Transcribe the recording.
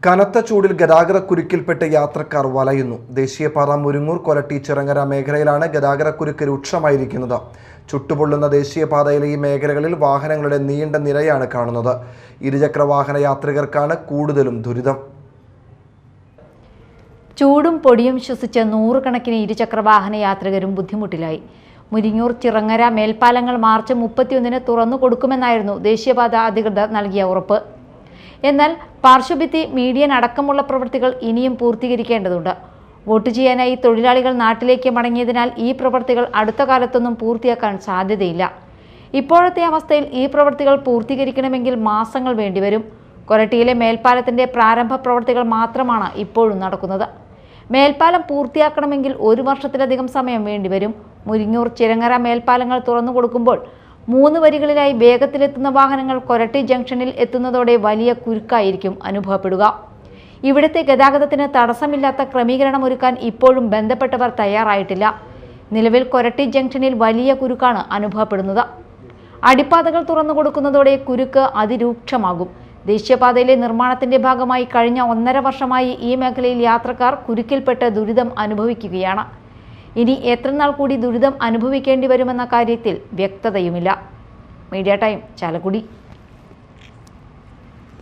കനത്ത ചൂടിൽ ഗതാഗതക്കുരുക്കിൽപ്പെട്ട് യാത്രക്കാർ വലയുന്നു. ദേശീയപാത മുരിങ്ങൂർ കൊരട്ടി ചിറങ്ങര മേഖലയിലാണ് ഗതാഗതക്കുരുക്ക് രൂക്ഷമായിരിക്കുന്നത്. ചുട്ടുപൊള്ളുന്ന ദേശീയപാതയിലെ ഈ മേഖലകളിൽ വാഹനങ്ങളുടെ നീണ്ട നിരയാണ് കാണുന്നത്. ഇരുചക്ര വാഹന യാത്രികർക്കാണ് കൂടുതലും ദുരിതം. ചൂടും പൊടിയും ശ്വസിച്ച് നൂറുകണക്കിന് ഇരുചക്ര വാഹന യാത്രികരും ബുദ്ധിമുട്ടിലായി. മുരിങ്ങൂർ ചിറങ്ങര മേൽപ്പാലങ്ങൾ മാർച്ച് 31-ന് തുറന്നു കൊടുക്കുമെന്നായിരുന്നു ദേശീയപാത അധികൃതർ നൽകിയ ഉറപ്പ്. എന്നാൽ പാർശ്വഭിത്തി, മീഡിയൻ അടക്കമുള്ള പ്രവൃത്തികൾ ഇനിയും പൂർത്തീകരിക്കേണ്ടതുണ്ട്. വോട്ട് ചെയ്യാനായി തൊഴിലാളികൾ നാട്ടിലേക്ക് മടങ്ങിയതിനാൽ ഈ പ്രവൃത്തികൾ അടുത്ത കാലത്തൊന്നും പൂർത്തിയാക്കാൻ സാധ്യതയില്ല. ഇപ്പോഴത്തെ അവസ്ഥയിൽ ഈ പ്രവൃത്തികൾ പൂർത്തീകരിക്കണമെങ്കിൽ മാസങ്ങൾ വേണ്ടിവരും. കൊരട്ടിയിലെ മേൽപ്പാലത്തിന്റെ പ്രാരംഭ പ്രവൃത്തികൾ മാത്രമാണ് ഇപ്പോഴും നടക്കുന്നത്. മേൽപ്പാലം പൂർത്തിയാക്കണമെങ്കിൽ 1 വർഷത്തിലധികം സമയം വേണ്ടിവരും. മുരിങ്ങൂർ ചിറങ്ങര മേൽപ്പാലങ്ങൾ തുറന്നു കൊടുക്കുമ്പോൾ 3 വരികളിലായി വേഗത്തിലെത്തുന്ന വാഹനങ്ങൾ കൊരട്ടി ജംഗ്ഷനിൽ എത്തുന്നതോടെ വലിയ കുരുക്കായിരിക്കും അനുഭവപ്പെടുക. ഇവിടുത്തെ ഗതാഗതത്തിന് തടസ്സമില്ലാത്ത ക്രമീകരണം ഒരുക്കാൻ ഇപ്പോഴും ബന്ധപ്പെട്ടവർ തയ്യാറായിട്ടില്ല. നിലവിൽ കൊരട്ടി ജംഗ്ഷനിൽ വലിയ കുരുക്കാണ് അനുഭവപ്പെടുന്നത്. അടിപ്പാതകൾ തുറന്നു കൊടുക്കുന്നതോടെ കുരുക്ക് അതിരൂക്ഷമാകും. ദേശീയപാതയിലെ നിർമ്മാണത്തിന്റെ ഭാഗമായി കഴിഞ്ഞ 1.5 വർഷമായി ഈ മേഖലയിൽ യാത്രക്കാർ കുരുക്കിൽപ്പെട്ട് ദുരിതം അനുഭവിക്കുകയാണ്. ഇനി എത്ര നാൾ കൂടി ദുരിതം അനുഭവിക്കേണ്ടി വരുമെന്ന കാര്യത്തിൽ വ്യക്തതയുമില്ല. Media time, Chalakudy.